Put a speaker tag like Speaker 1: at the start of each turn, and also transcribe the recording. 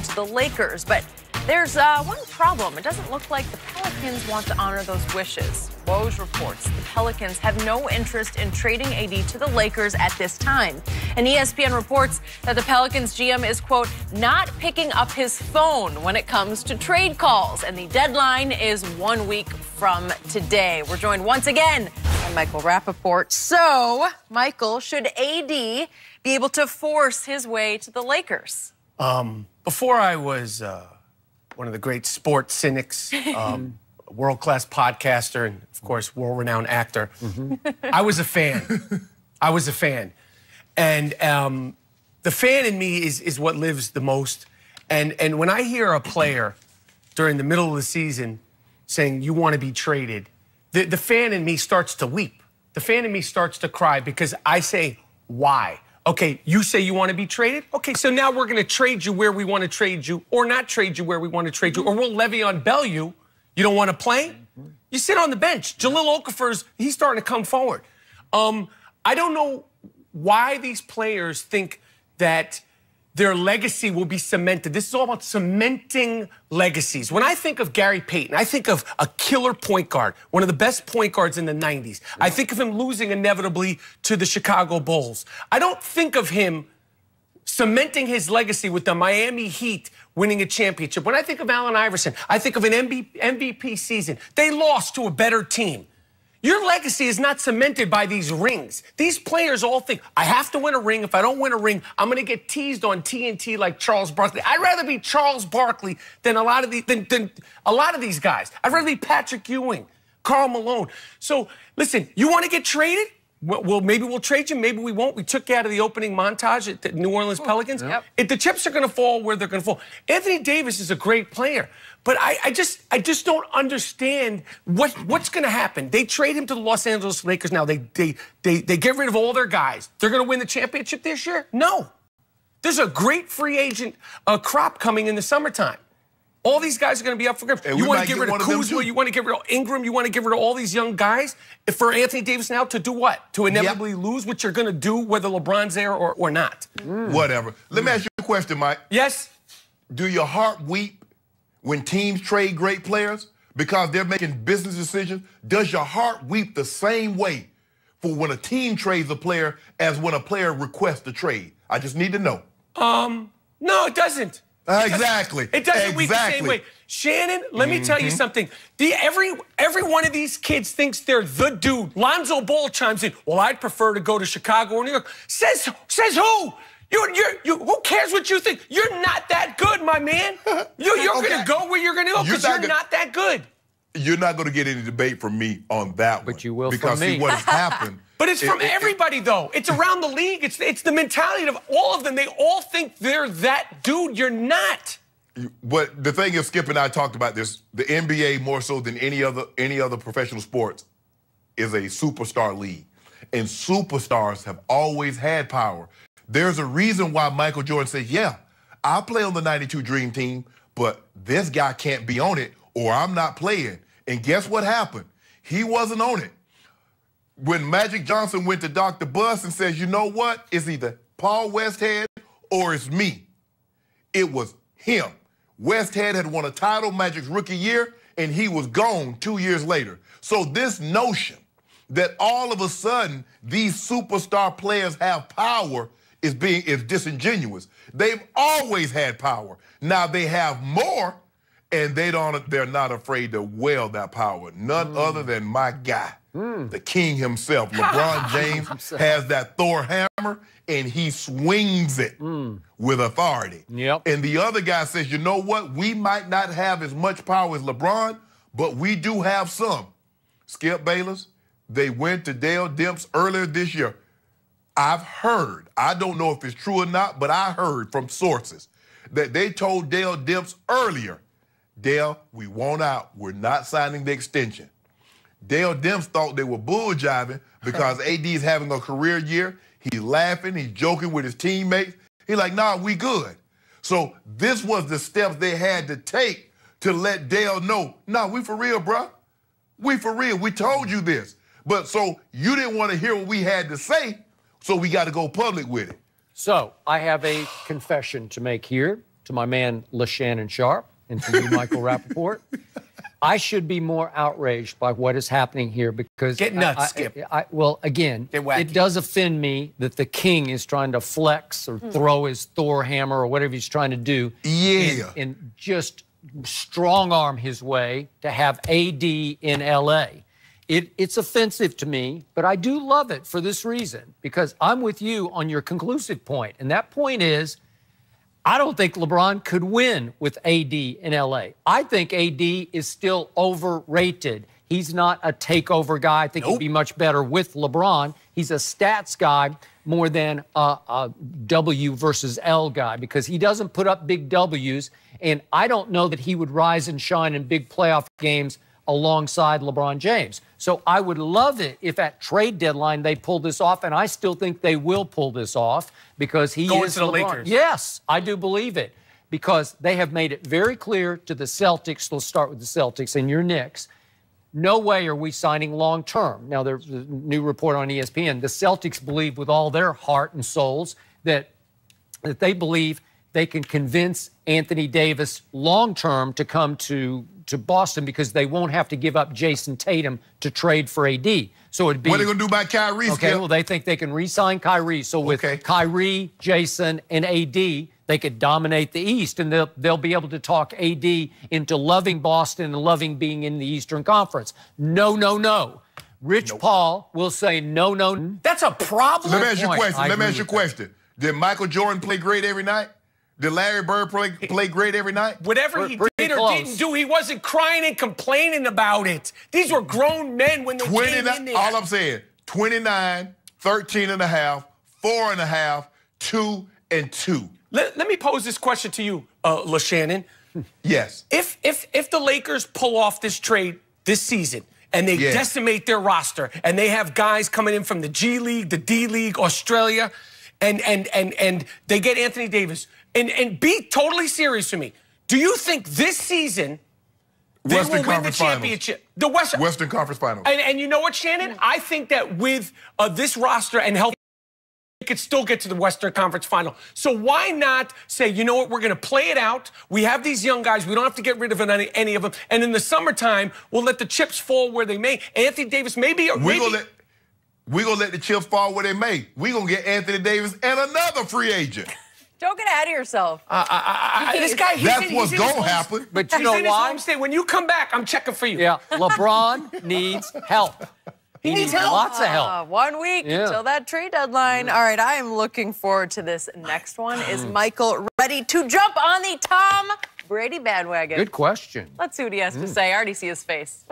Speaker 1: to the Lakers. But there's one problem. It doesn't look like the Pelicans want to honor those wishes. Woj reports the Pelicans have no interest in trading AD to the Lakers at this time. And ESPN reports that the Pelicans GM is, quote, not picking up his phone when it comes to trade calls. And the deadline is 1 week from today. We're joined once again by Michael Rappaport. So, Michael, should AD be able to force his way to the Lakers?
Speaker 2: Before I was one of the great sports cynics, world-class podcaster, and, of course, world-renowned actor, I was a fan. I was a fan. And the fan in me is what lives the most. And when I hear a player during the middle of the season saying, you want to be traded, the fan in me starts to weep. The fan in me starts to cry because I say, why? Okay, you say you want to be traded? Okay, so now we're going to trade you where we want to trade you or not trade you where we want to trade you, or we'll Le'Veon Bell you. You don't want to play? You sit on the bench. Jahlil Okafor's, he's starting to come forward. I don't know why these players think that their legacy will be cemented. This is all about cementing legacies. When I think of Gary Payton, I think of a killer point guard, one of the best point guards in the 90s. I think of him losing inevitably to the Chicago Bulls. I don't think of him cementing his legacy with the Miami Heat winning a championship. When I think of Allen Iverson, I think of an MVP season. They lost to a better team. Your legacy is not cemented by these rings. These players all think, I have to win a ring. If I don't win a ring, I'm going to get teased on TNT like Charles Barkley. I'd rather be Charles Barkley than a lot of these guys. I'd rather be Patrick Ewing, Karl Malone. So, listen, you want to get traded? Well, maybe we'll trade you, maybe we won't. We took you out of the opening montage at the New Orleans Pelicans.
Speaker 1: Yep.
Speaker 2: If the chips are going to fall where they're going to fall. Anthony Davis is a great player, but I just don't understand what's going to happen. They trade him to the Los Angeles Lakers now. They get rid of all their guys. They're going to win the championship this year? No. There's a great free agent crop coming in the summertime. All these guys are going to be up for grabs. You want to get rid of Kuzma, you want to get rid of Ingram, you want to get rid of all these young guys for Anthony Davis now to do what? To inevitably lose, which you're going to do whether LeBron's there or not.
Speaker 3: Whatever. Let me ask you a question, Mike.
Speaker 2: Yes?
Speaker 3: Do your heart weep when teams trade great players because they're making business decisions? Does your heart weep the same way for when a team trades a player as when a player requests a trade? I just need to know.
Speaker 2: No, it doesn't.
Speaker 3: Exactly.
Speaker 2: It doesn't weep the same way. Shannon, let me tell you something. Every one of these kids thinks they're the dude. Lonzo Ball chimes in, well, I'd prefer to go to Chicago or New York. Says who? Who cares what you think? You're not that good, my man. You're going to go where you're going to go because you're not that good.
Speaker 3: You're not going to get any debate from me on that one.
Speaker 4: But you will
Speaker 3: because
Speaker 4: from me.
Speaker 3: See, what has happened.
Speaker 2: But it's from everybody, though. It's around the league. It's the mentality of all of them. They all think they're that dude. You're not.
Speaker 3: But the thing is, Skip and I talked about this. The NBA, more so than any other professional sports, is a superstar league. And superstars have always had power. There's a reason why Michael Jordan said, yeah, I'll play on the 92 Dream Team, but this guy can't be on it or I'm not playing. And guess what happened? He wasn't on it. When Magic Johnson went to Dr. Buss and says, you know what? It's either Paul Westhead or it's me. It was him. Westhead had won a title Magic's rookie year, and he was gone 2 years later. So this notion that all of a sudden these superstar players have power is disingenuous. They've always had power. Now they have more, and they're not afraid to wield that power. None other than my guy. The king himself. LeBron James has that Thor hammer, and he swings it with authority.
Speaker 4: Yep.
Speaker 3: And the other guy says, you know what? We might not have as much power as LeBron, but we do have some. Skip Bayless, they went to Dale Demps earlier this year. I've heard, I don't know if it's true or not, but I heard from sources that they told Dale Demps earlier, Dale, we want out. We're not signing the extension. Dale Demps thought they were bull-jiving because AD is having a career year. He's laughing. He's joking with his teammates. He's like, nah, we good. So this was the steps they had to take to let Dale know, nah, we for real, bruh. We for real. We told you this. But so you didn't want to hear what we had to say, so we got to go public with it.
Speaker 4: So I have a confession to make here. to my man LaShannon Sharp and to you, Michael Rappaport. I should be more outraged by what is happening here because...
Speaker 2: Get nuts, Skip.
Speaker 4: Well, again, it does offend me that the king is trying to flex or throw his Thor hammer or whatever he's trying to do.
Speaker 3: Yeah.
Speaker 4: And just strong-arm his way to have AD in L.A. It's offensive to me, but I do love it for this reason, because I'm with you on your conclusive point, and that point is I don't think LeBron could win with AD in L.A. I think AD is still overrated. He's not a takeover guy. I think he'd be much better with LeBron. He's a stats guy more than a W versus L guy because he doesn't put up big W's, and I don't know that he would rise and shine in big playoff games alongside LeBron James. So I would love it if at trade deadline they pull this off, and I still think they will pull this off because he
Speaker 2: Going
Speaker 4: is
Speaker 2: to the
Speaker 4: LeBron.
Speaker 2: Lakers.
Speaker 4: Yes, I do believe it because they have made it very clear to the Celtics. Let's start with the Celtics and your Knicks. No way are we signing long-term. Now, there's a new report on ESPN. The Celtics believe with all their heart and souls that they believe they can convince Anthony Davis long-term to come to Boston because they won't have to give up Jason Tatum to trade for AD. So it'd be...
Speaker 3: What are they going to do about Kyrie?
Speaker 4: Okay,
Speaker 3: Skip?
Speaker 4: well, they think they can re-sign Kyrie. So with Kyrie, Jason, and AD, they could dominate the East, and they'll be able to talk AD into loving Boston and loving being in the Eastern Conference. No, no, no. Rich Paul will say no, no.
Speaker 2: That's a problem.
Speaker 3: Let me ask you a question. Let me ask you a question. Did Michael Jordan play great every night? Did Larry Bird play great every night?
Speaker 2: Whatever he did or didn't do, he wasn't crying and complaining about it. These were grown men when they came in there.
Speaker 3: All I'm saying, 29, 13 and a half, 4 and a half, 2 and 2.
Speaker 2: Let me pose this question to you, LaShannon.
Speaker 3: Yes.
Speaker 2: If the Lakers pull off this trade this season and they decimate their roster and they have guys coming in from the G League, the D League, Australia, and they get Anthony Davis, and be totally serious with me, do you think this season they will win the championship? The
Speaker 3: Western Conference Finals.
Speaker 2: And you know what, Shannon? I think that with this roster and health, they could still get to the Western Conference Final. So why not say, you know what, we're going to play it out. We have these young guys. We don't have to get rid of any of them. And in the summertime, we'll let the chips fall where they may. Anthony Davis, maybe...
Speaker 3: We're going to let the chips fall where they may. We're going to get Anthony Davis and another free agent.
Speaker 1: Don't get ahead of yourself.
Speaker 2: This guy,
Speaker 3: that's what's going to happen.
Speaker 4: But you know why?
Speaker 2: When you come back, I'm checking for you.
Speaker 4: Yeah, LeBron needs help. He needs help. Lots of help.
Speaker 1: 1 week until that trade deadline. All right, I am looking forward to this next one. Is Michael ready to jump on the Tom Brady bandwagon?
Speaker 4: Good question.
Speaker 1: Let's see what he has to say. I already see his face.